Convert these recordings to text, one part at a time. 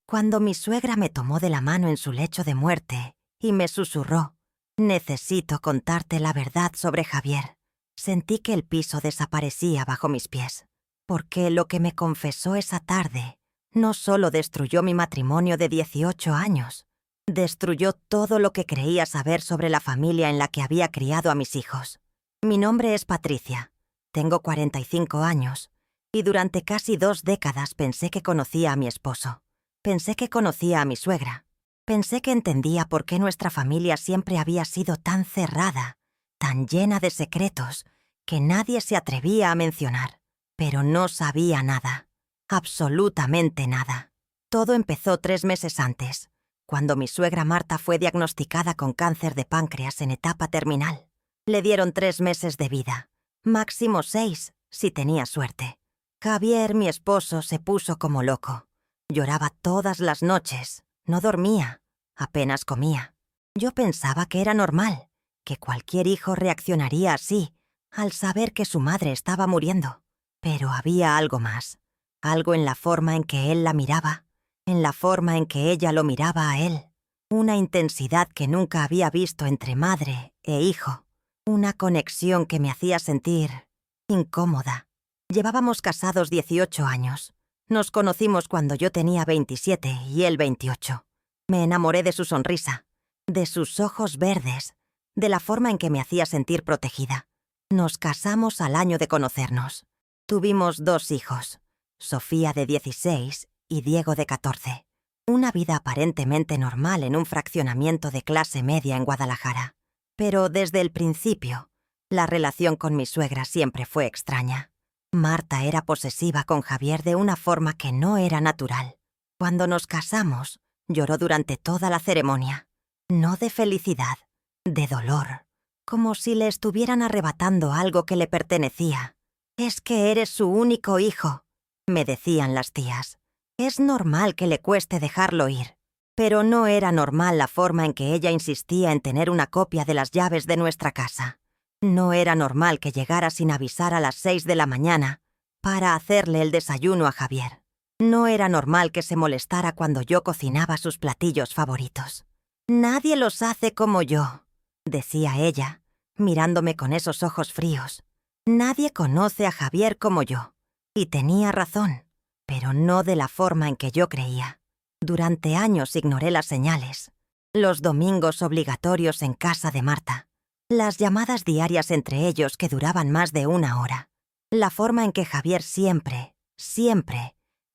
Cuando mi suegra me tomó de la mano en su lecho de muerte y me susurró: «Necesito contarte la verdad sobre Javier», sentí que el piso desaparecía bajo mis pies, porque lo que me confesó esa tarde no solo destruyó mi matrimonio de 18 años, destruyó todo lo que creía saber sobre la familia en la que había criado a mis hijos. Mi nombre es Patricia, tengo 45 años, y durante casi 2 décadas pensé que conocía a mi esposo. Pensé que conocía a mi suegra. Pensé que entendía por qué nuestra familia siempre había sido tan cerrada, tan llena de secretos, que nadie se atrevía a mencionar. Pero no sabía nada. Absolutamente nada. Todo empezó 3 meses antes, cuando mi suegra Marta fue diagnosticada con cáncer de páncreas en etapa terminal. Le dieron 3 meses de vida, máximo 6, si tenía suerte. Javier, mi esposo, se puso como loco. Lloraba todas las noches, no dormía, apenas comía. Yo pensaba que era normal, que cualquier hijo reaccionaría así al saber que su madre estaba muriendo. Pero había algo más, algo en la forma en que él la miraba, en la forma en que ella lo miraba a él. Una intensidad que nunca había visto entre madre e hijo. Una conexión que me hacía sentir incómoda. Llevábamos casados 18 años. Nos conocimos cuando yo tenía 27 y él 28. Me enamoré de su sonrisa, de sus ojos verdes, de la forma en que me hacía sentir protegida. Nos casamos al año de conocernos. Tuvimos 2 hijos, Sofía de 16 y Diego de 14. Una vida aparentemente normal en un fraccionamiento de clase media en Guadalajara. Pero desde el principio, la relación con mi suegra siempre fue extraña. Marta era posesiva con Javier de una forma que no era natural. Cuando nos casamos, lloró durante toda la ceremonia. No de felicidad, de dolor. Como si le estuvieran arrebatando algo que le pertenecía. «Es que eres su único hijo», me decían las tías. Es normal que le cueste dejarlo ir. Pero no era normal la forma en que ella insistía en tener una copia de las llaves de nuestra casa. No era normal que llegara sin avisar a las 6 de la mañana para hacerle el desayuno a Javier. No era normal que se molestara cuando yo cocinaba sus platillos favoritos. «Nadie los hace como yo», decía ella, mirándome con esos ojos fríos. «Nadie conoce a Javier como yo». Y tenía razón, pero no de la forma en que yo creía. Durante años ignoré las señales, los domingos obligatorios en casa de Marta, las llamadas diarias entre ellos que duraban más de 1 hora, la forma en que Javier siempre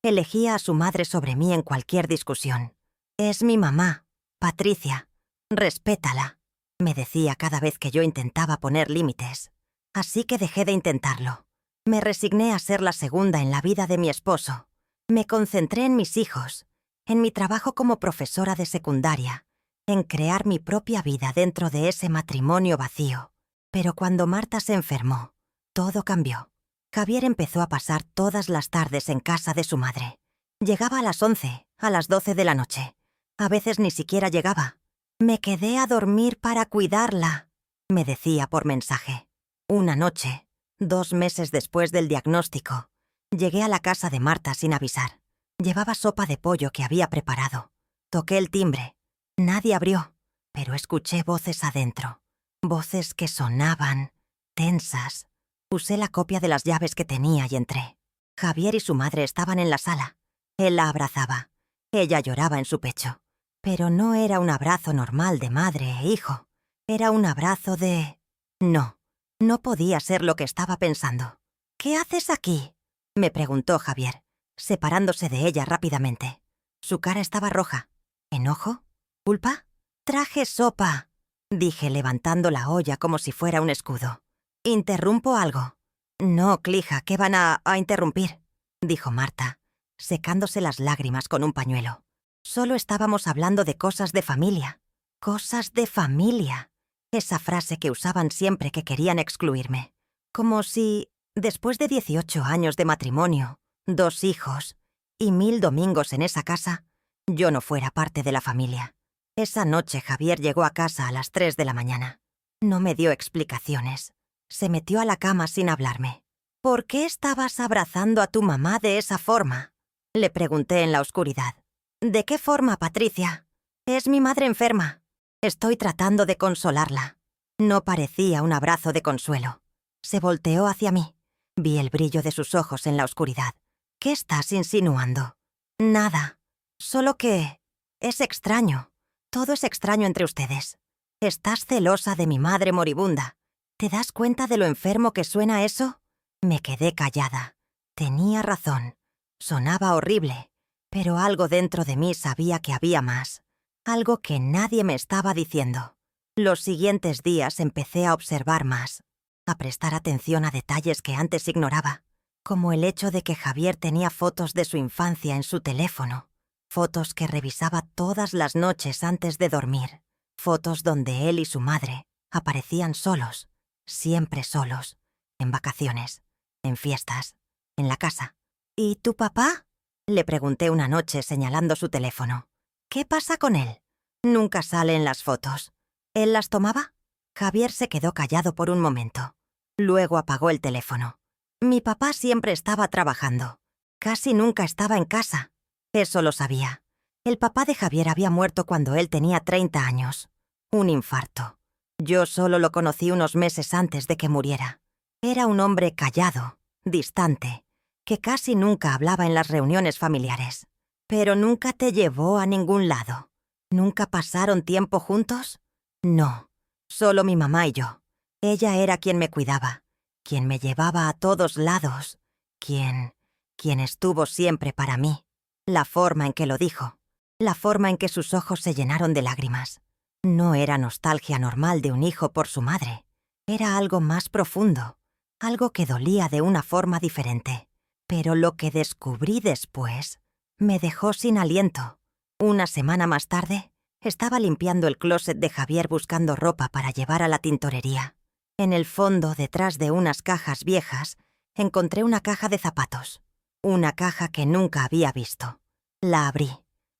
elegía a su madre sobre mí en cualquier discusión. «Es mi mamá, Patricia, respétala», me decía cada vez que yo intentaba poner límites. Así que dejé de intentarlo. Me resigné a ser la segunda en la vida de mi esposo. Me concentré en mis hijos, en mi trabajo como profesora de secundaria, en crear mi propia vida dentro de ese matrimonio vacío. Pero cuando Marta se enfermó, todo cambió. Javier empezó a pasar todas las tardes en casa de su madre. Llegaba a las 11, a las 12 de la noche. A veces ni siquiera llegaba. «Me quedé a dormir para cuidarla», me decía por mensaje. Una noche, 2 meses después del diagnóstico, llegué a la casa de Marta sin avisar. Llevaba sopa de pollo que había preparado. Toqué el timbre. Nadie abrió, pero escuché voces adentro. Voces que sonaban, tensas. Usé la copia de las llaves que tenía y entré. Javier y su madre estaban en la sala. Él la abrazaba. Ella lloraba en su pecho. Pero no era un abrazo normal de madre e hijo. Era un abrazo de... No podía ser lo que estaba pensando. «¿Qué haces aquí?», me preguntó Javier, separándose de ella rápidamente. Su cara estaba roja. ¿Enojo? ¿Culpa? «Traje sopa», dije levantando la olla como si fuera un escudo. «¿Interrumpo algo?» «No, Clija, ¿qué van a interrumpir?», dijo Marta, secándose las lágrimas con un pañuelo. «Solo estábamos hablando de cosas de familia». «Cosas de familia». Esa frase que usaban siempre que querían excluirme. Como si, después de 18 años de matrimonio, 2 hijos y 1000 domingos en esa casa, yo no fuera parte de la familia. Esa noche Javier llegó a casa a las 3 de la mañana. No me dio explicaciones. Se metió a la cama sin hablarme. «¿Por qué estabas abrazando a tu mamá de esa forma?», le pregunté en la oscuridad. ¿De qué forma, Patricia? Es mi madre enferma. Estoy tratando de consolarla. No parecía un abrazo de consuelo. Se volteó hacia mí. Vi el brillo de sus ojos en la oscuridad. ¿Qué estás insinuando? Nada. Solo que... es extraño. Todo es extraño entre ustedes. Estás celosa de mi madre moribunda. ¿Te das cuenta de lo enfermo que suena eso? Me quedé callada. Tenía razón. Sonaba horrible, pero algo dentro de mí sabía que había más. Algo que nadie me estaba diciendo. Los siguientes días empecé a observar más, a prestar atención a detalles que antes ignoraba, como el hecho de que Javier tenía fotos de su infancia en su teléfono, fotos que revisaba todas las noches antes de dormir, fotos donde él y su madre aparecían solos, siempre solos, en vacaciones, en fiestas, en la casa. ¿Y tu papá? Le pregunté una noche señalando su teléfono. ¿Qué pasa con él? Nunca sale en las fotos. ¿Él las tomaba? Javier se quedó callado por un momento. Luego apagó el teléfono. Mi papá siempre estaba trabajando. Casi nunca estaba en casa. Eso lo sabía. El papá de Javier había muerto cuando él tenía 30 años. Un infarto. Yo solo lo conocí unos meses antes de que muriera. Era un hombre callado, distante, que casi nunca hablaba en las reuniones familiares. ¿Pero nunca te llevó a ningún lado? ¿Nunca pasaron tiempo juntos? No, solo mi mamá y yo. Ella era quien me cuidaba, quien me llevaba a todos lados, quien estuvo siempre para mí. La forma en que lo dijo, la forma en que sus ojos se llenaron de lágrimas. No era nostalgia normal de un hijo por su madre. Era algo más profundo, algo que dolía de una forma diferente. Pero lo que descubrí después me dejó sin aliento. Una semana más tarde, estaba limpiando el closet de Javier buscando ropa para llevar a la tintorería. En el fondo, detrás de unas cajas viejas, encontré una caja de zapatos. Una caja que nunca había visto. La abrí.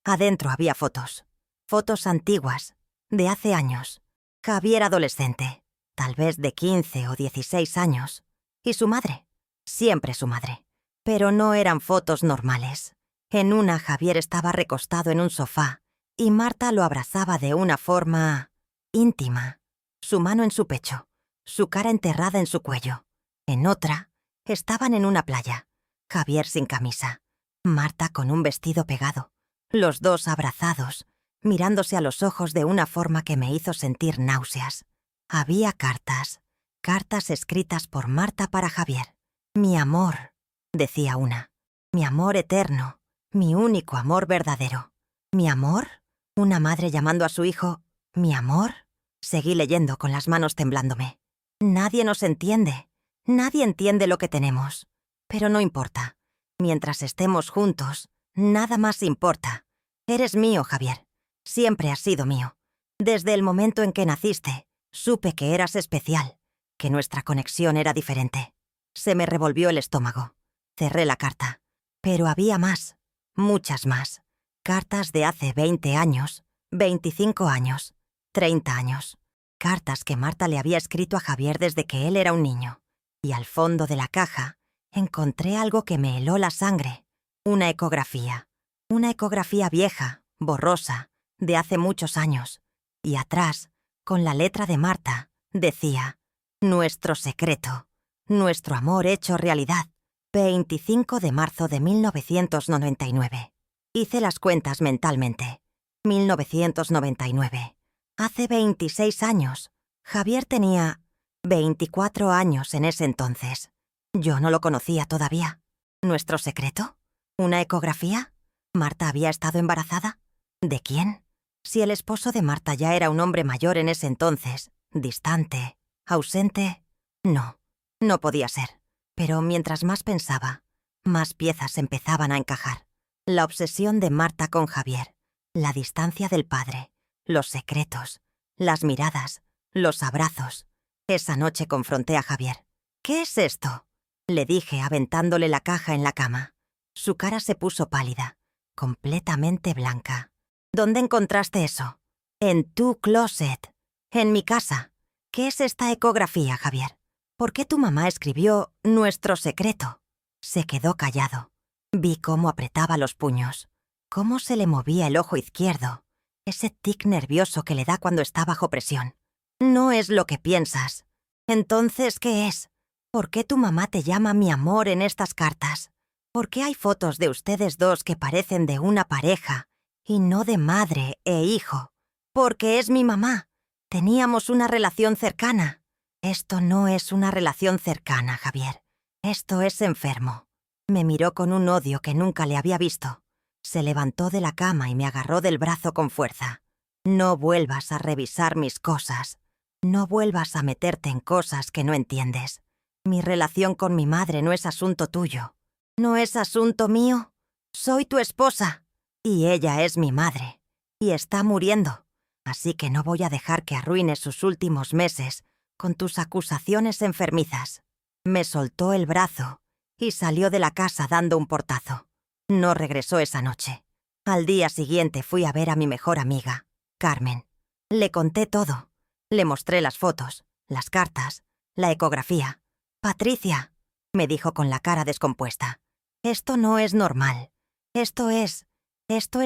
Adentro había fotos. Fotos antiguas, de hace años. Javier adolescente, tal vez de 15 o 16 años. Y su madre, siempre su madre. Pero no eran fotos normales. En una, Javier estaba recostado en un sofá y Marta lo abrazaba de una forma íntima, su mano en su pecho, su cara enterrada en su cuello. En otra, estaban en una playa, Javier sin camisa, Marta con un vestido pegado, los dos abrazados, mirándose a los ojos de una forma que me hizo sentir náuseas. Había cartas, cartas escritas por Marta para Javier. Mi amor, decía una, mi amor eterno, mi único amor verdadero. ¿Mi amor? ¿Una madre llamando a su hijo mi amor? Seguí leyendo con las manos temblándome. Nadie nos entiende. Nadie entiende lo que tenemos. Pero no importa. Mientras estemos juntos, nada más importa. Eres mío, Javier. Siempre has sido mío. Desde el momento en que naciste, supe que eras especial, que nuestra conexión era diferente. Se me revolvió el estómago. Cerré la carta. Pero había más. Muchas más. Cartas de hace 20 años, 25 años, 30 años. Cartas que Marta le había escrito a Javier desde que él era un niño. Y al fondo de la caja encontré algo que me heló la sangre. Una ecografía. Una ecografía vieja, borrosa, de hace muchos años. Y atrás, con la letra de Marta, decía: nuestro secreto, nuestro amor hecho realidad. 25 de marzo de 1999. Hice las cuentas mentalmente. 1999. Hace 26 años. Javier tenía 24 años en ese entonces. Yo no lo conocía todavía. ¿Nuestro secreto? ¿Una ecografía? ¿Marta había estado embarazada? ¿De quién? Si el esposo de Marta ya era un hombre mayor en ese entonces, distante, ausente... No, no podía ser. Pero mientras más pensaba, más piezas empezaban a encajar. La obsesión de Marta con Javier, la distancia del padre, los secretos, las miradas, los abrazos. Esa noche confronté a Javier. ¿Qué es esto?, le dije aventándole la caja en la cama. Su cara se puso pálida, completamente blanca. ¿Dónde encontraste eso? En tu closet. En mi casa. ¿Qué es esta ecografía, Javier? ¿Por qué tu mamá escribió nuestro secreto? Se quedó callado. Vi cómo apretaba los puños. Cómo se le movía el ojo izquierdo, ese tic nervioso que le da cuando está bajo presión. No es lo que piensas. Entonces, ¿qué es? ¿Por qué tu mamá te llama mi amor en estas cartas? ¿Por qué hay fotos de ustedes dos que parecen de una pareja y no de madre e hijo? Porque es mi mamá. Teníamos una relación cercana. Esto no es una relación cercana, Javier. Esto es enfermo. Me miró con un odio que nunca le había visto. Se levantó de la cama y me agarró del brazo con fuerza. No vuelvas a revisar mis cosas. No vuelvas a meterte en cosas que no entiendes. Mi relación con mi madre no es asunto tuyo. ¿No es asunto mío? Soy tu esposa. Y ella es mi madre. Y está muriendo. Así que no voy a dejar que arruines sus últimos meses con tus acusaciones enfermizas. Me soltó el brazo y salió de la casa dando un portazo. No regresó esa noche. Al día siguiente fui a ver a mi mejor amiga, Carmen. Le conté todo. Le mostré las fotos, las cartas, la ecografía. «Patricia», me dijo con la cara descompuesta, «esto no es normal. Esto es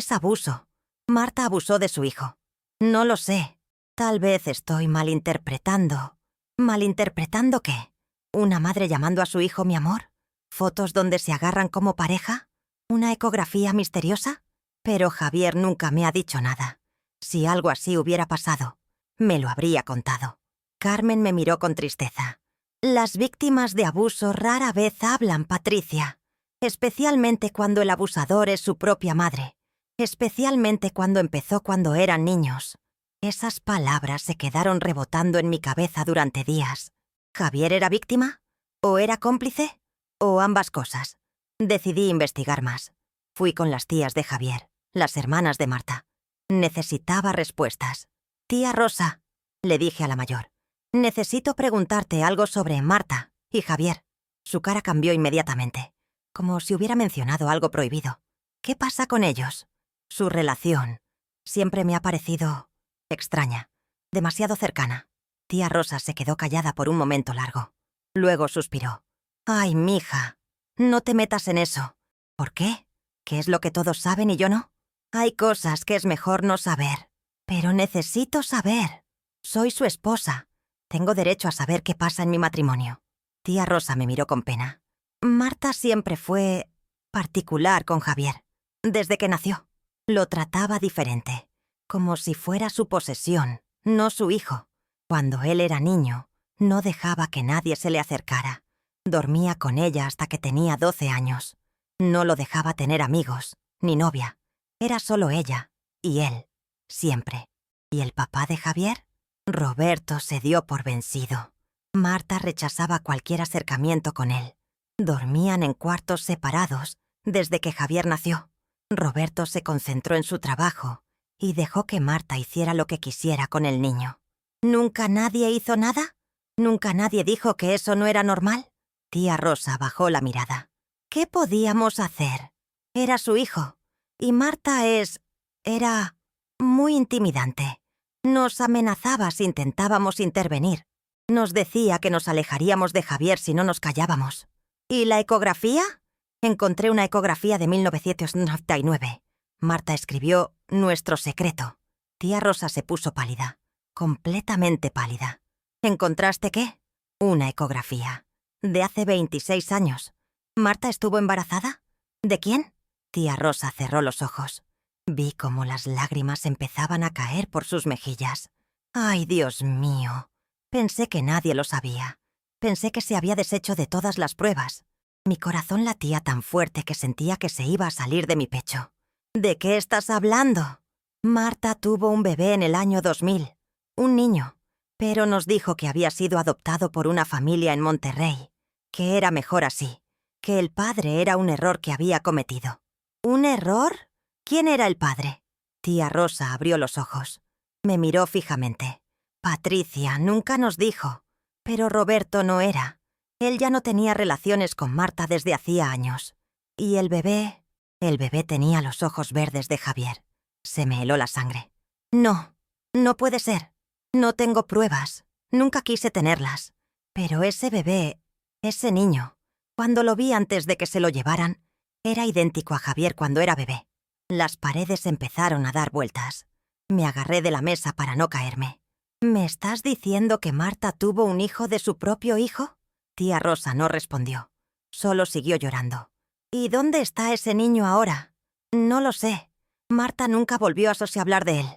abuso. Marta abusó de su hijo. No lo sé. Tal vez estoy malinterpretando». ¿Malinterpretando qué? ¿Una madre llamando a su hijo mi amor? ¿Fotos donde se agarran como pareja? ¿Una ecografía misteriosa? Pero Javier nunca me ha dicho nada. Si algo así hubiera pasado, me lo habría contado. Carmen me miró con tristeza. Las víctimas de abuso rara vez hablan, Patricia. Especialmente cuando el abusador es su propia madre. Especialmente cuando empezó cuando eran niños. Esas palabras se quedaron rebotando en mi cabeza durante días. ¿Javier era víctima? ¿O era cómplice? ¿O ambas cosas? Decidí investigar más. Fui con las tías de Javier, las hermanas de Marta. Necesitaba respuestas. «Tía Rosa», le dije a la mayor, «necesito preguntarte algo sobre Marta y Javier». Su cara cambió inmediatamente, como si hubiera mencionado algo prohibido. «¿Qué pasa con ellos?» Su relación siempre me ha parecido extraña, demasiado cercana. Tía Rosa se quedó callada por un momento largo. Luego suspiró. «Ay, mija, no te metas en eso». «¿Por qué? ¿Qué es lo que todos saben y yo no?» «Hay cosas que es mejor no saber». «Pero necesito saber. Soy su esposa. Tengo derecho a saber qué pasa en mi matrimonio». Tía Rosa me miró con pena. «Marta siempre fue particular con Javier. Desde que nació. Lo trataba diferente. Como si fuera su posesión, no su hijo. Cuando él era niño, no dejaba que nadie se le acercara. Dormía con ella hasta que tenía 12 años. No lo dejaba tener amigos, ni novia. Era solo ella y él, siempre. ¿Y el papá de Javier?» Roberto se dio por vencido. Marta rechazaba cualquier acercamiento con él. Dormían en cuartos separados desde que Javier nació. Roberto se concentró en su trabajo y dejó que Marta hiciera lo que quisiera con el niño. ¿Nunca nadie hizo nada? ¿Nunca nadie dijo que eso no era normal? Tía Rosa bajó la mirada. ¿Qué podíamos hacer? Era su hijo. Y Marta era muy intimidante. Nos amenazaba si intentábamos intervenir. Nos decía que nos alejaríamos de Javier si no nos callábamos. ¿Y la ecografía? Encontré una ecografía de 1999. Marta escribió «Nuestro secreto». Tía Rosa se puso pálida, completamente pálida. ¿Encontraste qué? Una ecografía. De hace 26 años. ¿Marta estuvo embarazada? ¿De quién? Tía Rosa cerró los ojos. Vi cómo las lágrimas empezaban a caer por sus mejillas. ¡Ay, Dios mío! Pensé que nadie lo sabía. Pensé que se había deshecho de todas las pruebas. Mi corazón latía tan fuerte que sentía que se iba a salir de mi pecho. ¿De qué estás hablando? Marta tuvo un bebé en el año 2000. Un niño. Pero nos dijo que había sido adoptado por una familia en Monterrey. Que era mejor así. Que el padre era un error que había cometido. ¿Un error? ¿Quién era el padre? Tía Rosa abrió los ojos. Me miró fijamente. Patricia, nunca nos dijo. Pero Roberto no era. Él ya no tenía relaciones con Marta desde hacía años. Y el bebé tenía los ojos verdes de Javier. Se me heló la sangre. No, no puede ser. No tengo pruebas. Nunca quise tenerlas. Pero ese bebé, ese niño, cuando lo vi antes de que se lo llevaran, era idéntico a Javier cuando era bebé. Las paredes empezaron a dar vueltas. Me agarré de la mesa para no caerme. ¿Me estás diciendo que Marta tuvo un hijo de su propio hijo? Tía Rosa no respondió. Solo siguió llorando. ¿Y dónde está ese niño ahora? No lo sé. Marta nunca volvió a hablar de él.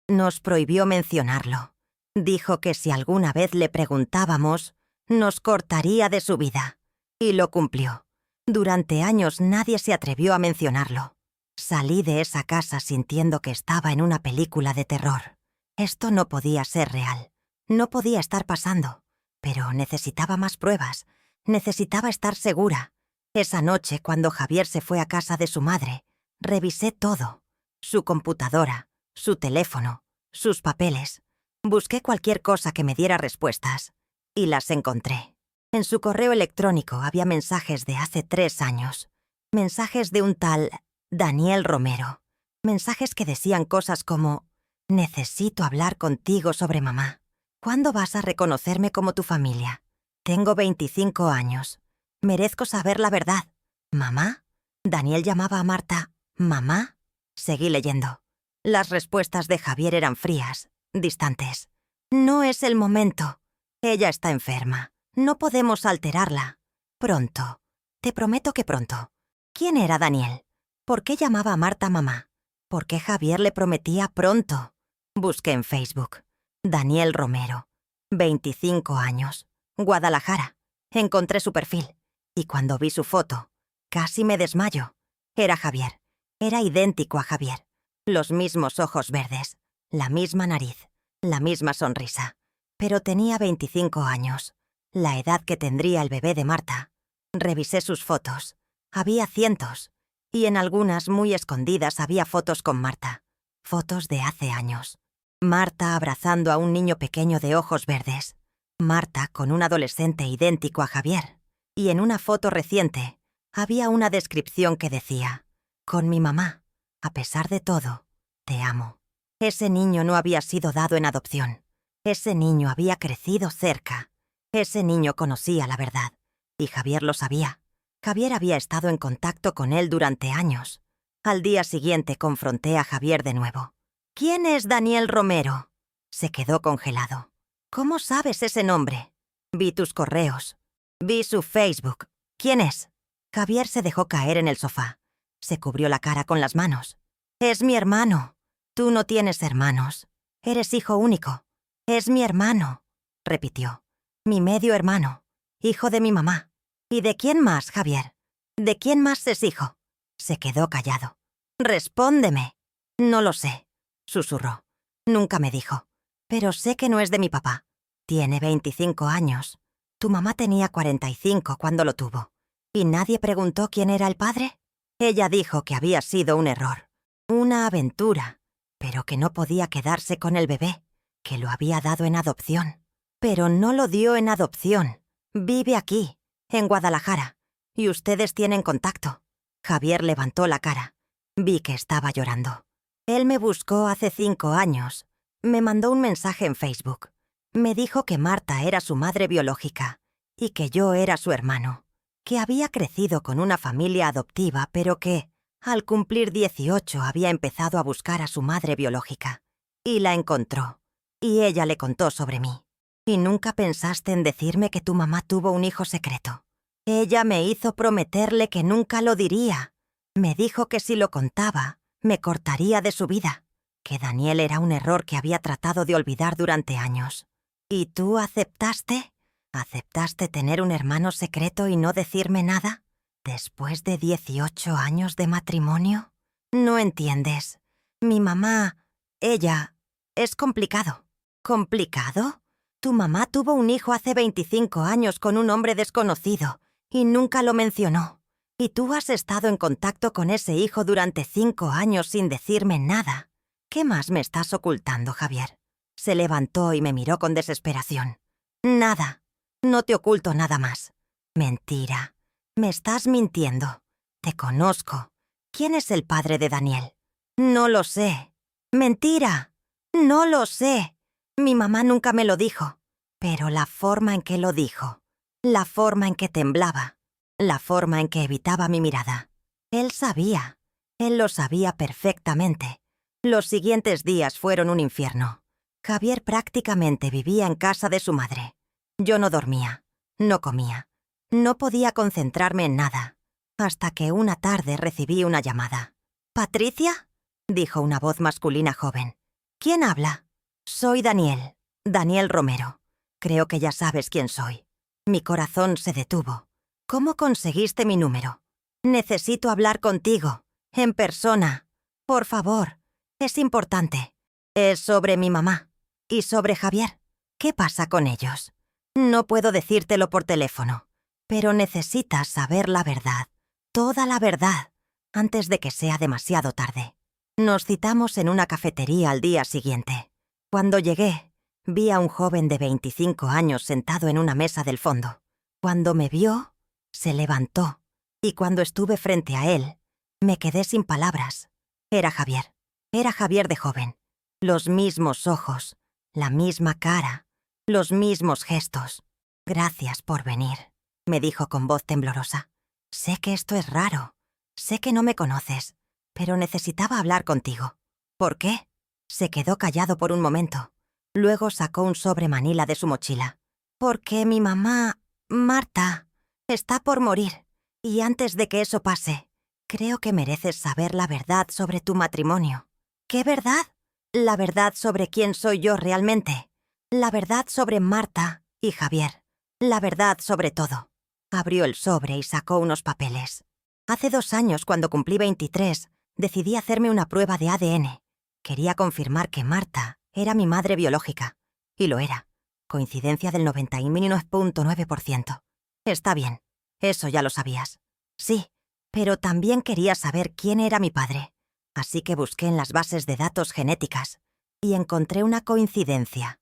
Nos prohibió mencionarlo. Dijo que si alguna vez le preguntábamos, nos cortaría de su vida. Y lo cumplió. Durante años nadie se atrevió a mencionarlo. Salí de esa casa sintiendo que estaba en una película de terror. Esto no podía ser real. No podía estar pasando. Pero necesitaba más pruebas. Necesitaba estar segura. Esa noche, cuando Javier se fue a casa de su madre, revisé todo. Su computadora, su teléfono, sus papeles. Busqué cualquier cosa que me diera respuestas. Y las encontré. En su correo electrónico había mensajes de hace 3 años. Mensajes de un tal Daniel Romero. Mensajes que decían cosas como: necesito hablar contigo sobre mamá. ¿Cuándo vas a reconocerme como tu familia? Tengo 25 años. Merezco saber la verdad. ¿Mamá? ¿Daniel llamaba a Marta mamá? Seguí leyendo. Las respuestas de Javier eran frías, distantes. No es el momento. Ella está enferma. No podemos alterarla. Pronto. Te prometo que pronto. ¿Quién era Daniel? ¿Por qué llamaba a Marta mamá? ¿Por qué Javier le prometía pronto? Busqué en Facebook. Daniel Romero. 25 años. Guadalajara. Encontré su perfil. Y cuando vi su foto, casi me desmayo. Era Javier. Era idéntico a Javier. Los mismos ojos verdes. La misma nariz. La misma sonrisa. Pero tenía 25 años. La edad que tendría el bebé de Marta. Revisé sus fotos. Había cientos. Y en algunas muy escondidas había fotos con Marta. Fotos de hace años. Marta abrazando a un niño pequeño de ojos verdes. Marta con un adolescente idéntico a Javier. Y en una foto reciente había una descripción que decía: con mi mamá, a pesar de todo, te amo. Ese niño no había sido dado en adopción. Ese niño había crecido cerca. Ese niño conocía la verdad. Y Javier lo sabía. Javier había estado en contacto con él durante años. Al día siguiente confronté a Javier de nuevo. ¿Quién es Daniel Romero? Se quedó congelado. ¿Cómo sabes ese nombre? Vi tus correos. Vi su Facebook. ¿Quién es? Javier se dejó caer en el sofá. Se cubrió la cara con las manos. Es mi hermano. Tú no tienes hermanos. Eres hijo único. Es mi hermano, repitió. Mi medio hermano. Hijo de mi mamá. ¿Y de quién más, Javier? ¿De quién más es hijo? Se quedó callado. Respóndeme. No lo sé, susurró. Nunca me dijo. Pero sé que no es de mi papá. Tiene 25 años. Tu mamá tenía 45 cuando lo tuvo. ¿Y nadie preguntó quién era el padre? Ella dijo que había sido un error. Una aventura. Pero que no podía quedarse con el bebé. Que lo había dado en adopción. Pero no lo dio en adopción. Vive aquí, en Guadalajara. Y ustedes tienen contacto. Javier levantó la cara. Vi que estaba llorando. Él me buscó hace 5 años. Me mandó un mensaje en Facebook. Me dijo que Marta era su madre biológica y que yo era su hermano. Que había crecido con una familia adoptiva, pero que, al cumplir 18, había empezado a buscar a su madre biológica. Y la encontró. Y ella le contó sobre mí. ¿Y nunca pensaste en decirme que tu mamá tuvo un hijo secreto? Ella me hizo prometerle que nunca lo diría. Me dijo que si lo contaba, me cortaría de su vida. Que Daniel era un error que había tratado de olvidar durante años. ¿Y tú aceptaste? ¿Aceptaste tener un hermano secreto y no decirme nada? ¿Después de 18 años de matrimonio? No entiendes. Mi mamá, ella, es complicado. ¿Complicado? Tu mamá tuvo un hijo hace 25 años con un hombre desconocido y nunca lo mencionó. Y tú has estado en contacto con ese hijo durante 5 años sin decirme nada. ¿Qué más me estás ocultando, Javier? Se levantó y me miró con desesperación. Nada. No te oculto nada más. Mentira. Me estás mintiendo. Te conozco. ¿Quién es el padre de Daniel? No lo sé. Mentira. No lo sé. Mi mamá nunca me lo dijo. Pero la forma en que lo dijo, la forma en que temblaba, la forma en que evitaba mi mirada. Él sabía. Él lo sabía perfectamente. Los siguientes días fueron un infierno. Javier prácticamente vivía en casa de su madre. Yo no dormía, no comía, no podía concentrarme en nada, hasta que una tarde recibí una llamada. «¿Patricia?», dijo una voz masculina joven. «¿Quién habla?». «Soy Daniel, Daniel Romero. Creo que ya sabes quién soy». Mi corazón se detuvo. «¿Cómo conseguiste mi número? Necesito hablar contigo, en persona. Por favor, es importante. Es sobre mi mamá y sobre Javier. ¿Qué pasa con ellos? No puedo decírtelo por teléfono, pero necesitas saber la verdad, toda la verdad, antes de que sea demasiado tarde». Nos citamos en una cafetería al día siguiente. Cuando llegué, vi a un joven de 25 años sentado en una mesa del fondo. Cuando me vio, se levantó, y cuando estuve frente a él, me quedé sin palabras. Era Javier de joven. Los mismos ojos, la misma cara, los mismos gestos. «Gracias por venir», me dijo con voz temblorosa. «Sé que esto es raro, sé que no me conoces, pero necesitaba hablar contigo». «¿Por qué?». Se quedó callado por un momento. Luego sacó un sobre manila de su mochila. «Porque mi mamá, Marta, está por morir, y antes de que eso pase, creo que mereces saber la verdad sobre tu matrimonio». «¿Qué verdad?». «La verdad sobre quién soy yo realmente. La verdad sobre Marta y Javier. La verdad sobre todo». Abrió el sobre y sacó unos papeles. «Hace 2 años, cuando cumplí 23, decidí hacerme una prueba de ADN. Quería confirmar que Marta era mi madre biológica. Y lo era. Coincidencia del 99.9%. Está bien, eso ya lo sabías». «Sí, pero también quería saber quién era mi padre. Así que busqué en las bases de datos genéticas y encontré una coincidencia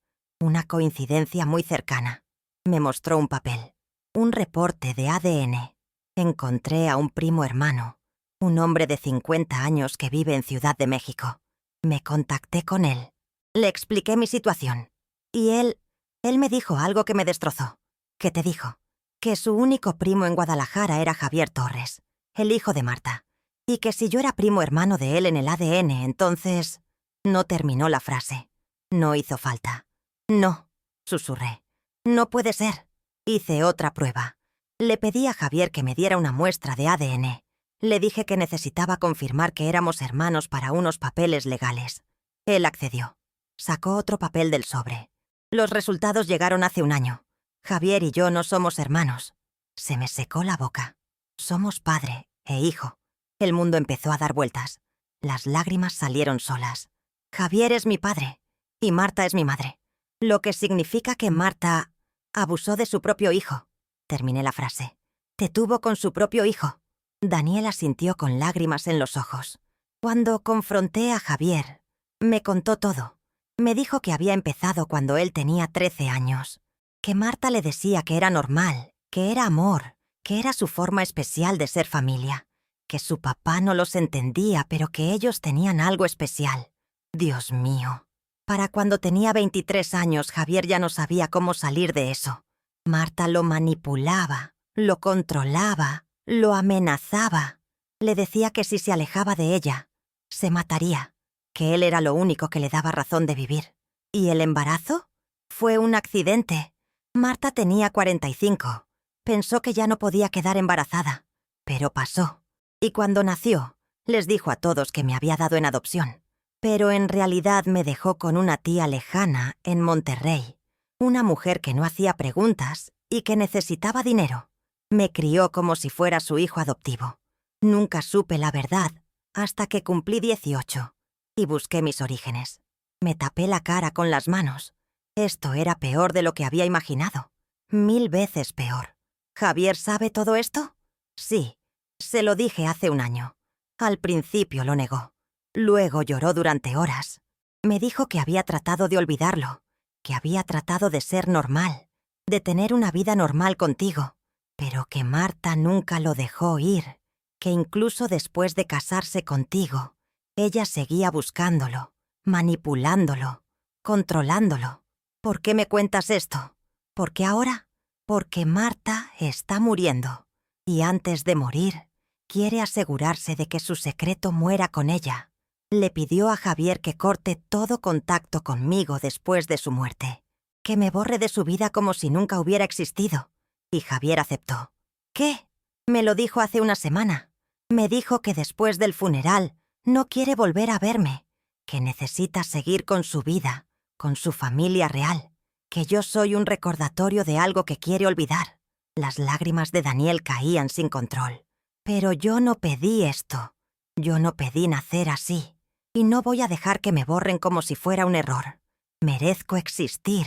muy cercana». Me mostró un papel, un reporte de ADN. Encontré a un primo hermano, un hombre de 50 años que vive en Ciudad de México. Me contacté con él. Le expliqué mi situación. Y él me dijo algo que me destrozó. «¿Qué te dijo?». Que su único primo en Guadalajara era Javier Torres, el hijo de Marta. Y que si yo era primo hermano de él en el ADN, entonces... No terminó la frase. No hizo falta. «No», susurré. «No puede ser». Hice otra prueba. Le pedí a Javier que me diera una muestra de ADN. Le dije que necesitaba confirmar que éramos hermanos para unos papeles legales. Él accedió. Sacó otro papel del sobre. Los resultados llegaron hace 1 año. Javier y yo no somos hermanos. Se me secó la boca. Somos padre e hijo. El mundo empezó a dar vueltas. Las lágrimas salieron solas. Javier es mi padre y Marta es mi madre. Lo que significa que Marta abusó de su propio hijo. Terminé la frase. «Te tuvo con su propio hijo». Daniel asintió con lágrimas en los ojos. Cuando confronté a Javier, me contó todo. Me dijo que había empezado cuando él tenía 13 años. Que Marta le decía que era normal, que era amor, que era su forma especial de ser familia. Que su papá no los entendía, pero que ellos tenían algo especial. Dios mío. Para cuando tenía 23 años, Javier ya no sabía cómo salir de eso. Marta lo manipulaba, lo controlaba, lo amenazaba. Le decía que si se alejaba de ella, se mataría, que él era lo único que le daba razón de vivir. ¿Y el embarazo? Fue un accidente. Marta tenía 45. Pensó que ya no podía quedar embarazada, pero pasó. Y cuando nació, les dijo a todos que me había dado en adopción. Pero en realidad me dejó con una tía lejana en Monterrey, una mujer que no hacía preguntas y que necesitaba dinero. Me crió como si fuera su hijo adoptivo. Nunca supe la verdad hasta que cumplí 18 y busqué mis orígenes. Me tapé la cara con las manos. Esto era peor de lo que había imaginado. 1000 veces peor. ¿Javier sabe todo esto? Sí, se lo dije hace 1 año. Al principio lo negó. Luego lloró durante horas. Me dijo que había tratado de olvidarlo, que había tratado de ser normal, de tener una vida normal contigo, pero que Marta nunca lo dejó ir, que incluso después de casarse contigo, ella seguía buscándolo, manipulándolo, controlándolo. ¿Por qué me cuentas esto? ¿Por qué ahora? Porque Marta está muriendo. Y antes de morir, Quiere asegurarse de que su secreto muera con ella. Le pidió a Javier que corte todo contacto conmigo después de su muerte, que me borre de su vida como si nunca hubiera existido. Y Javier aceptó. ¿Qué? Me lo dijo hace una semana. Me dijo que después del funeral no quiere volver a verme, que necesita seguir con su vida, con su familia real, que yo soy un recordatorio de algo que quiere olvidar. Las lágrimas de Daniel caían sin control. Pero yo no pedí esto. Yo no pedí nacer así. Y no voy a dejar que me borren como si fuera un error. Merezco existir.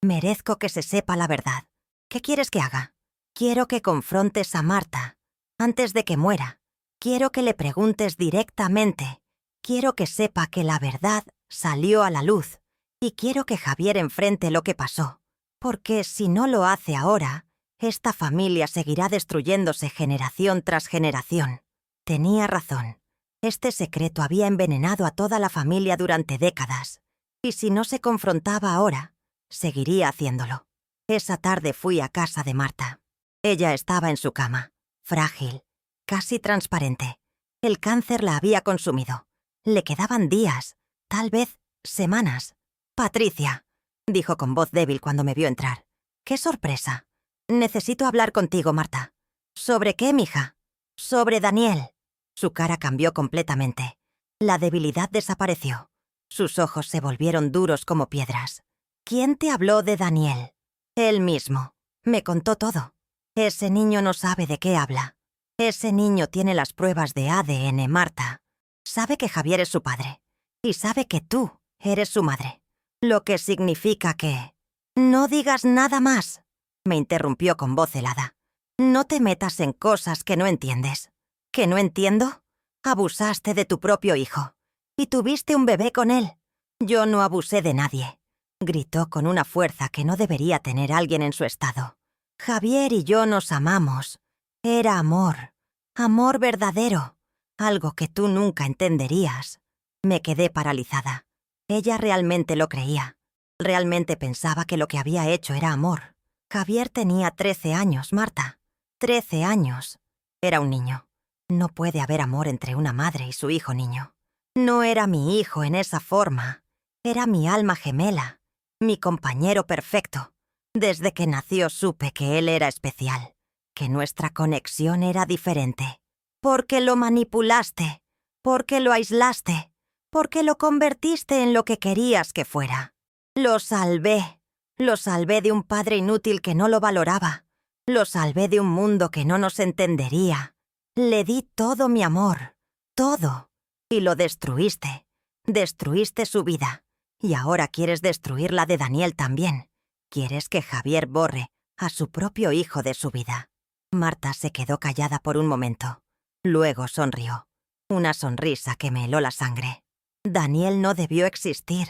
Merezco que se sepa la verdad. ¿Qué quieres que haga? Quiero que confrontes a Marta. Antes de que muera. Quiero que le preguntes directamente. Quiero que sepa que la verdad salió a la luz. Y quiero que Javier enfrente lo que pasó. Porque si no lo hace ahora, esta familia seguirá destruyéndose generación tras generación. Tenía razón. Este secreto había envenenado a toda la familia durante décadas. Y si no se confrontaba ahora, seguiría haciéndolo. Esa tarde fui a casa de Marta. Ella estaba en su cama, frágil, casi transparente. El cáncer la había consumido. Le quedaban días, tal vez semanas. «Patricia», dijo con voz débil cuando me vio entrar. «¡Qué sorpresa! Necesito hablar contigo, Marta». «¿Sobre qué, mija?» «Sobre Daniel». Su cara cambió completamente. La debilidad desapareció. Sus ojos se volvieron duros como piedras. «¿Quién te habló de Daniel?» «Él mismo. Me contó todo. Ese niño no sabe de qué habla. Ese niño tiene las pruebas de ADN, Marta. Sabe que Javier es su padre. Y sabe que tú eres su madre. Lo que significa que... «No digas nada más», me interrumpió con voz helada. «No te metas en cosas que no entiendes». ¿Que no entiendo? Abusaste de tu propio hijo. Y tuviste un bebé con él. Yo no abusé de nadie. Gritó con una fuerza que no debería tener alguien en su estado. Javier y yo nos amamos. Era amor. Amor verdadero. Algo que tú nunca entenderías. Me quedé paralizada. Ella realmente lo creía. Realmente pensaba que lo que había hecho era amor. Javier tenía 13 años, Marta. 13 años. Era un niño. No puede haber amor entre una madre y su hijo niño. No era mi hijo en esa forma. Era mi alma gemela, mi compañero perfecto. Desde que nació supe que él era especial, que nuestra conexión era diferente. Porque lo manipulaste, porque lo aislaste, porque lo convertiste en lo que querías que fuera. Lo salvé de un padre inútil que no lo valoraba. Lo salvé de un mundo que no nos entendería. Le di todo mi amor, todo, y lo destruiste. Destruiste su vida, y ahora quieres destruir la de Daniel también. Quieres que Javier borre a su propio hijo de su vida. Marta se quedó callada por un momento. Luego sonrió. Una sonrisa que me heló la sangre. Daniel no debió existir.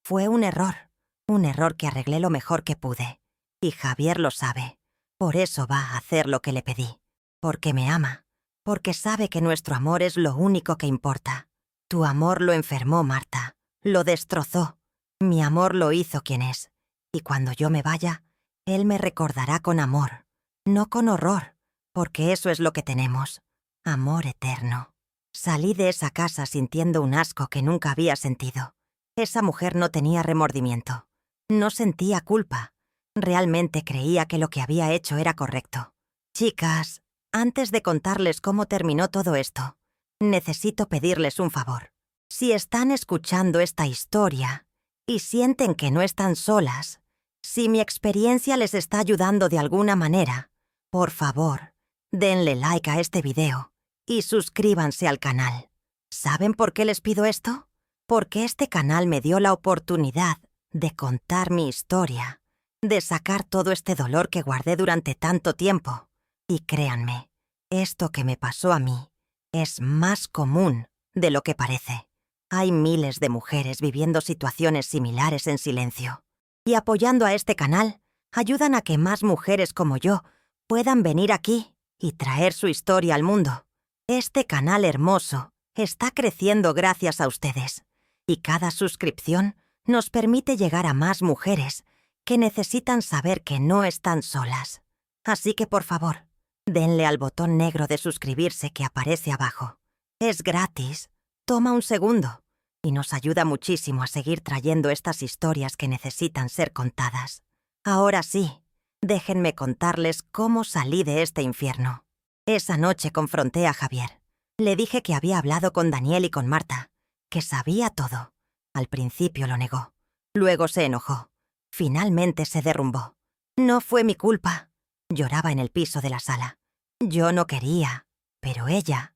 Fue un error que arreglé lo mejor que pude. Y Javier lo sabe. Por eso va a hacer lo que le pedí. Porque me ama. Porque sabe que nuestro amor es lo único que importa. Tu amor lo enfermó, Marta. Lo destrozó. Mi amor lo hizo quien es. Y cuando yo me vaya, él me recordará con amor. No con horror. Porque eso es lo que tenemos. Amor eterno. Salí de esa casa sintiendo un asco que nunca había sentido. Esa mujer no tenía remordimiento. No sentía culpa. Realmente creía que lo que había hecho era correcto. Chicas, antes de contarles cómo terminó todo esto, necesito pedirles un favor. Si están escuchando esta historia y sienten que no están solas, si mi experiencia les está ayudando de alguna manera, por favor, denle like a este video y suscríbanse al canal. ¿Saben por qué les pido esto? Porque este canal me dio la oportunidad de contar mi historia, de sacar todo este dolor que guardé durante tanto tiempo. Y créanme, esto que me pasó a mí es más común de lo que parece. Hay miles de mujeres viviendo situaciones similares en silencio. Y apoyando a este canal, ayudan a que más mujeres como yo puedan venir aquí y traer su historia al mundo. Este canal hermoso está creciendo gracias a ustedes. Y cada suscripción nos permite llegar a más mujeres que necesitan saber que no están solas. Así que, por favor, Denle al botón negro de suscribirse que aparece abajo. Es gratis. Toma un segundo. Y nos ayuda muchísimo a seguir trayendo estas historias que necesitan ser contadas. Ahora sí, déjenme contarles cómo salí de este infierno. Esa noche confronté a Javier. Le dije que había hablado con Daniel y con Marta, que sabía todo. Al principio lo negó. Luego se enojó. Finalmente se derrumbó. No fue mi culpa. Lloraba en el piso de la sala. Yo no quería, pero ella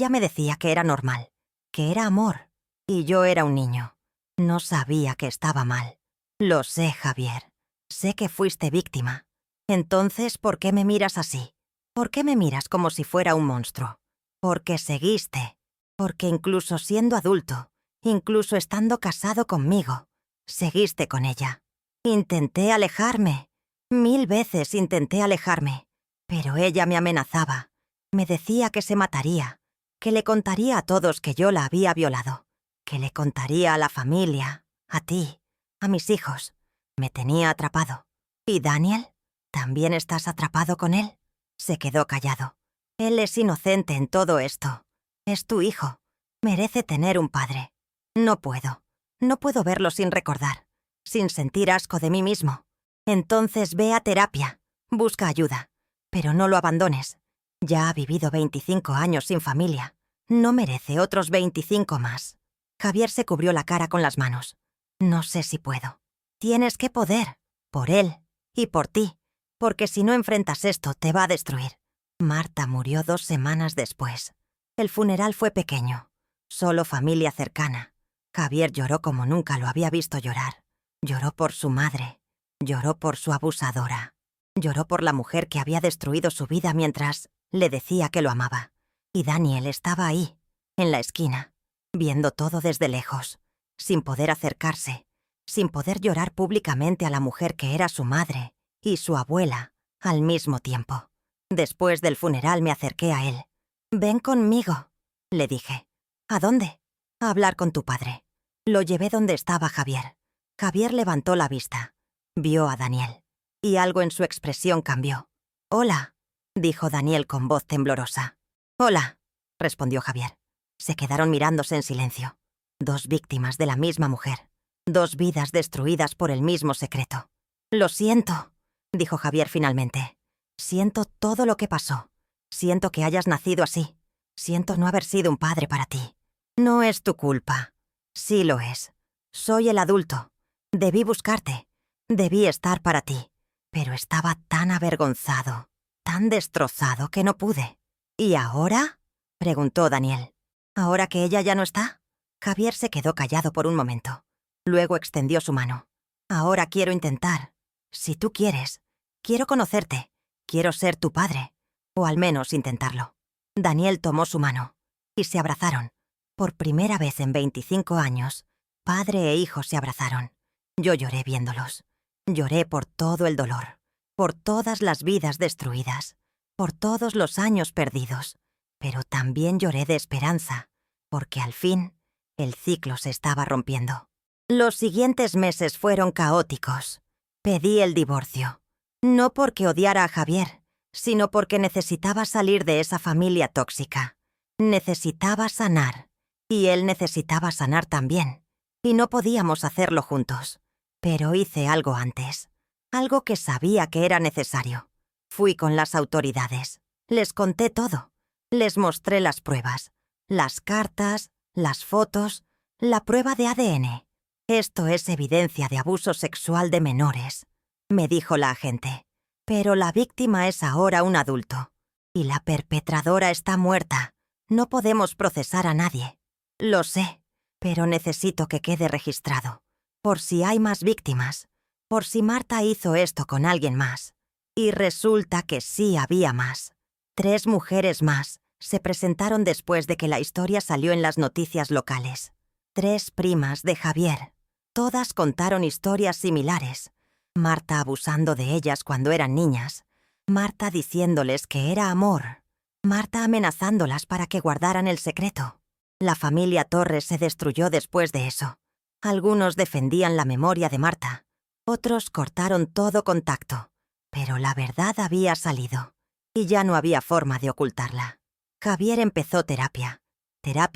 me decía que era normal, que era amor, y yo era un niño. No sabía que estaba mal. Lo sé, Javier. Sé que fuiste víctima. Entonces, ¿por qué me miras así? ¿Por qué me miras como si fuera un monstruo? Porque seguiste. Porque incluso siendo adulto, incluso estando casado conmigo, seguiste con ella. Intenté alejarme. 1000 veces intenté alejarme. Pero ella me amenazaba. Me decía que se mataría, que le contaría a todos que yo la había violado, que le contaría a la familia, a ti, a mis hijos. Me tenía atrapado. ¿Y Daniel? ¿También estás atrapado con él? Se quedó callado. Él es inocente en todo esto. Es tu hijo. Merece tener un padre. No puedo. No puedo verlo sin recordar, sin sentir asco de mí mismo. Entonces ve a terapia. Busca ayuda. Pero no lo abandones. Ya ha vivido 25 años sin familia. No merece otros 25 más. Javier se cubrió la cara con las manos. No sé si puedo. Tienes que poder. Por él. Y por ti. Porque si no enfrentas esto, te va a destruir. Marta murió 2 semanas después. El funeral fue pequeño. Solo familia cercana. Javier lloró como nunca lo había visto llorar. Lloró por su madre. Lloró por su abusadora. Lloró por la mujer que había destruido su vida mientras le decía que lo amaba. Y Daniel estaba ahí, en la esquina, viendo todo desde lejos, sin poder acercarse, sin poder llorar públicamente a la mujer que era su madre y su abuela al mismo tiempo. Después del funeral me acerqué a él. «Ven conmigo», le dije. «¿A dónde?» «A hablar con tu padre». Lo llevé donde estaba Javier. Javier levantó la vista. Vio a Daniel. Y algo en su expresión cambió. «Hola», dijo Daniel con voz temblorosa. «Hola», respondió Javier. Se quedaron mirándose en silencio. 2 víctimas de la misma mujer. 2 vidas destruidas por el mismo secreto. «Lo siento», dijo Javier finalmente. «Siento todo lo que pasó. Siento que hayas nacido así. Siento no haber sido un padre para ti. No es tu culpa. Sí lo es. Soy el adulto. Debí buscarte. Debí estar para ti. Pero estaba tan avergonzado, tan destrozado que no pude». «¿Y ahora?», preguntó Daniel. «¿Ahora que ella ya no está?». Javier se quedó callado por un momento. Luego extendió su mano. «Ahora quiero intentar. Si tú quieres. Quiero conocerte. Quiero ser tu padre. O al menos intentarlo». Daniel tomó su mano. Y se abrazaron. Por primera vez en 25 años, padre e hijo se abrazaron. Yo lloré viéndolos. Lloré por todo el dolor, por todas las vidas destruidas, por todos los años perdidos. Pero también lloré de esperanza, porque al fin el ciclo se estaba rompiendo. Los siguientes meses fueron caóticos. Pedí el divorcio. No porque odiara a Javier, sino porque necesitaba salir de esa familia tóxica. Necesitaba sanar. Y él necesitaba sanar también. Y no podíamos hacerlo juntos. Pero hice algo antes. Algo que sabía que era necesario. Fui con las autoridades. Les conté todo. Les mostré las pruebas. Las cartas, las fotos, la prueba de ADN. «Esto es evidencia de abuso sexual de menores», me dijo la agente. «Pero la víctima es ahora un adulto. Y la perpetradora está muerta. No podemos procesar a nadie». «Lo sé, pero necesito que quede registrado. Por si hay más víctimas. Por si Marta hizo esto con alguien más». Y resulta que sí había más. 3 mujeres más se presentaron después de que la historia salió en las noticias locales. 3 primas de Javier. Todas contaron historias similares. Marta abusando de ellas cuando eran niñas. Marta diciéndoles que era amor. Marta amenazándolas para que guardaran el secreto. La familia Torres se destruyó después de eso. Algunos defendían la memoria de Marta. Otros cortaron todo contacto. Pero la verdad había salido. y ya no había forma de ocultarla. Javier empezó terapia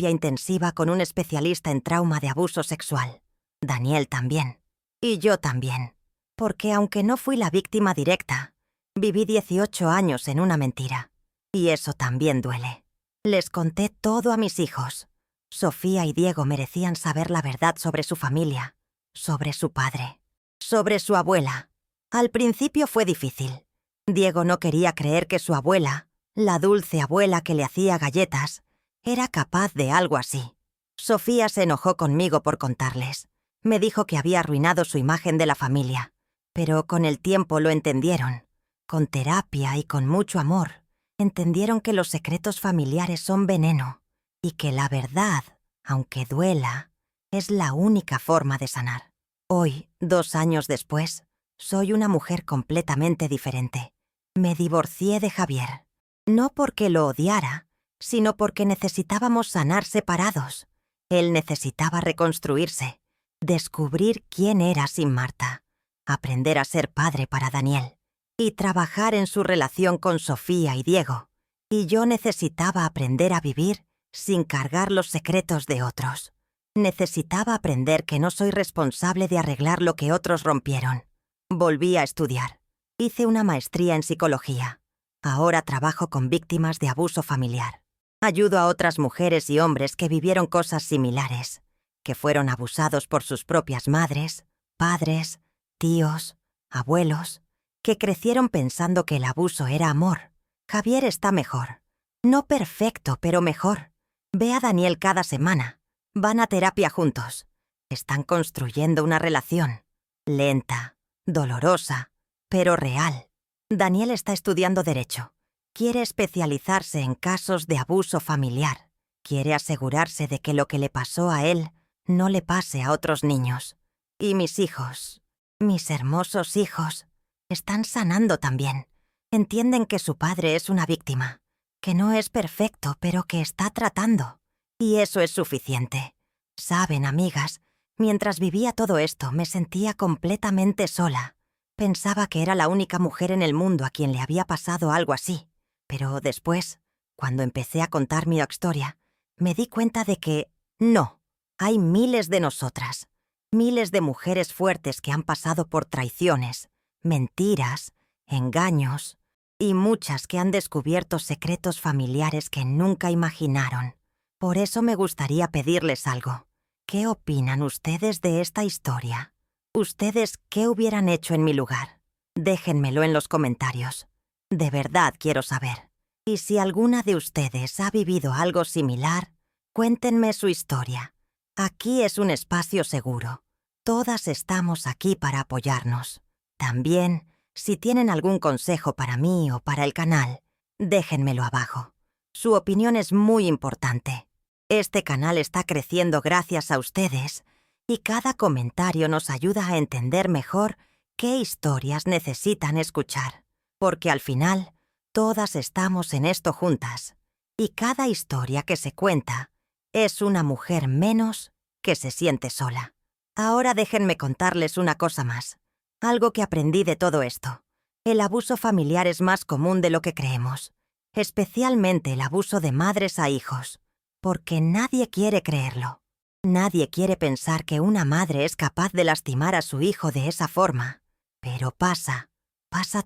intensiva con un especialista en trauma de abuso sexual. Daniel también. Y yo también. Porque aunque no fui la víctima directa, viví 18 años en una mentira. Y eso también duele. Les conté todo a mis hijos. Sofía y Diego merecían saber la verdad sobre su familia, sobre su padre, sobre su abuela. Al principio fue difícil. Diego no quería creer que su abuela, la dulce abuela que le hacía galletas, era capaz de algo así. Sofía se enojó conmigo por contarles. Me dijo que había arruinado su imagen de la familia. Pero con el tiempo lo entendieron. Con terapia y con mucho amor, entendieron que los secretos familiares son veneno y que la verdad, aunque duela, es la única forma de sanar. Hoy, 2 años después, soy una mujer completamente diferente. Me divorcié de Javier. No porque lo odiara, sino porque necesitábamos sanar separados. Él necesitaba reconstruirse, descubrir quién era sin Marta, aprender a ser padre para Daniel y trabajar en su relación con Sofía y Diego. Y yo necesitaba aprender a vivir sin cargar los secretos de otros. Necesitaba aprender que no soy responsable de arreglar lo que otros rompieron. Volví a estudiar. Hice una maestría en psicología. Ahora trabajo con víctimas de abuso familiar. Ayudo a otras mujeres y hombres que vivieron cosas similares, que fueron abusados por sus propias madres, padres, tíos, abuelos, que crecieron pensando que el abuso era amor. Javier está mejor. No perfecto, pero mejor. Ve a Daniel cada semana. Van a terapia juntos. Están construyendo una relación. Lenta, dolorosa, pero real. Daniel está estudiando Derecho. Quiere especializarse en casos de abuso familiar. Quiere asegurarse de que lo que le pasó a él no le pase a otros niños. Y mis hijos, mis hermosos hijos, están sanando también. Entienden que su padre es una víctima, que no es perfecto, pero que está tratando. Y eso es suficiente. Saben, amigas, mientras vivía todo esto me sentía completamente sola. Pensaba que era la única mujer en el mundo a quien le había pasado algo así. Pero después, cuando empecé a contar mi historia, me di cuenta de que no, hay miles de nosotras, miles de mujeres fuertes que han pasado por traiciones, mentiras, engaños, y muchas que han descubierto secretos familiares que nunca imaginaron. Por eso me gustaría pedirles algo. ¿Qué opinan ustedes de esta historia? ¿Ustedes qué hubieran hecho en mi lugar? Déjenmelo en los comentarios. De verdad quiero saber. Y si alguna de ustedes ha vivido algo similar, cuéntenme su historia. Aquí es un espacio seguro. Todas estamos aquí para apoyarnos. También, si tienen algún consejo para mí o para el canal, déjenmelo abajo. Su opinión es muy importante. Este canal está creciendo gracias a ustedes y cada comentario nos ayuda a entender mejor qué historias necesitan escuchar. Porque al final, todas estamos en esto juntas, y cada historia que se cuenta es una mujer menos que se siente sola. Ahora déjenme contarles una cosa más, algo que aprendí de todo esto. El abuso familiar es más común de lo que creemos, especialmente el abuso de madres a hijos, porque nadie quiere creerlo. Nadie quiere pensar que una madre es capaz de lastimar a su hijo de esa forma, pero pasa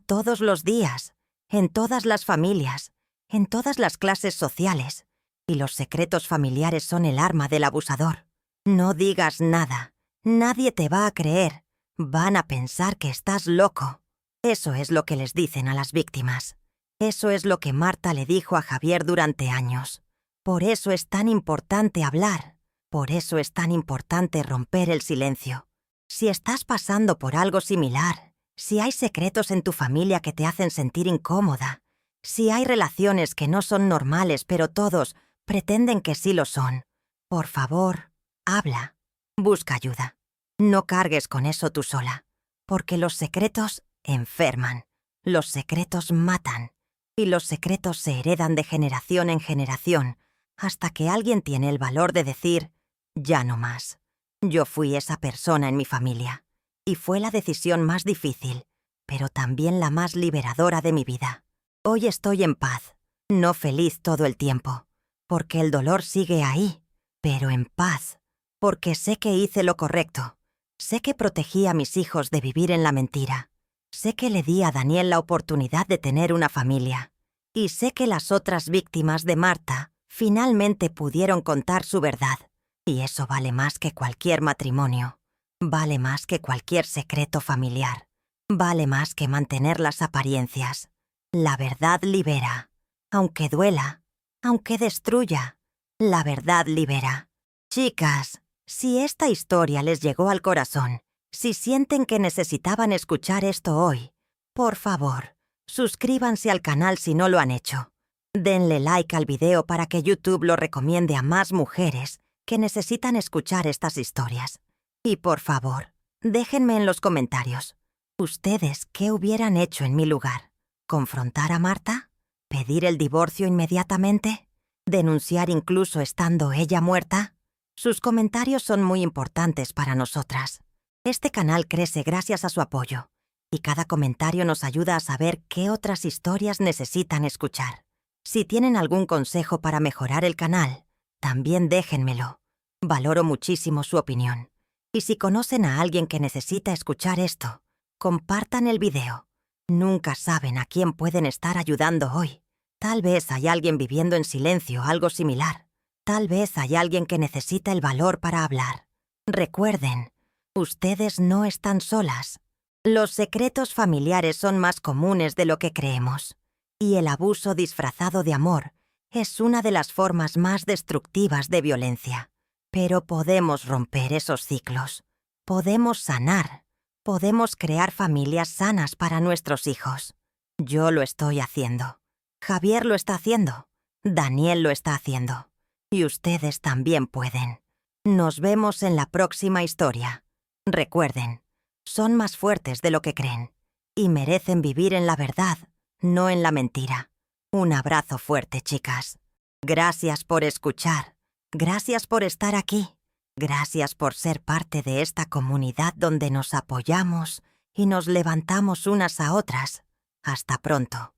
todos los días, en todas las familias, en todas las clases sociales, y los secretos familiares son el arma del abusador. No digas nada, nadie te va a creer, van a pensar que estás loco. Eso es lo que les dicen a las víctimas. Eso es lo que Marta le dijo a Javier durante años. Por eso es tan importante hablar, por eso es tan importante romper el silencio. Si estás pasando por algo similar, si hay secretos en tu familia que te hacen sentir incómoda, si hay relaciones que no son normales pero todos pretenden que sí lo son, por favor, habla, busca ayuda. No cargues con eso tú sola, porque los secretos enferman, los secretos matan, y los secretos se heredan de generación en generación, hasta que alguien tiene el valor de decir, ya no más. Yo fui esa persona en mi familia. Y fue la decisión más difícil, pero también la más liberadora de mi vida. Hoy estoy en paz, no feliz todo el tiempo, porque el dolor sigue ahí, pero en paz, porque sé que hice lo correcto. Sé que protegí a mis hijos de vivir en la mentira. Sé que le di a Daniel la oportunidad de tener una familia. Y sé que las otras víctimas de Marta finalmente pudieron contar su verdad. Y eso vale más que cualquier matrimonio. Vale más que cualquier secreto familiar. Vale más que mantener las apariencias. La verdad libera. Aunque duela, aunque destruya, la verdad libera. Chicas, si esta historia les llegó al corazón, si sienten que necesitaban escuchar esto hoy, por favor, suscríbanse al canal si no lo han hecho. Denle like al video para que YouTube lo recomiende a más mujeres que necesitan escuchar estas historias. Y por favor, déjenme en los comentarios. ¿Ustedes qué hubieran hecho en mi lugar? ¿Confrontar a Marta? ¿Pedir el divorcio inmediatamente? ¿Denunciar incluso estando ella muerta? Sus comentarios son muy importantes para nosotras. Este canal crece gracias a su apoyo, y cada comentario nos ayuda a saber qué otras historias necesitan escuchar. Si tienen algún consejo para mejorar el canal, también déjenmelo. Valoro muchísimo su opinión. Y si conocen a alguien que necesita escuchar esto, compartan el video. Nunca saben a quién pueden estar ayudando hoy. Tal vez hay alguien viviendo en silencio algo similar. Tal vez hay alguien que necesita el valor para hablar. Recuerden, ustedes no están solas. Los secretos familiares son más comunes de lo que creemos. Y el abuso disfrazado de amor es una de las formas más destructivas de violencia. Pero podemos romper esos ciclos. Podemos sanar. Podemos crear familias sanas para nuestros hijos. Yo lo estoy haciendo. Javier lo está haciendo. Daniel lo está haciendo. Y ustedes también pueden. Nos vemos en la próxima historia. Recuerden, son más fuertes de lo que creen. Y merecen vivir en la verdad, no en la mentira. Un abrazo fuerte, chicas. Gracias por escuchar. Gracias por estar aquí. Gracias por ser parte de esta comunidad donde nos apoyamos y nos levantamos unas a otras. Hasta pronto.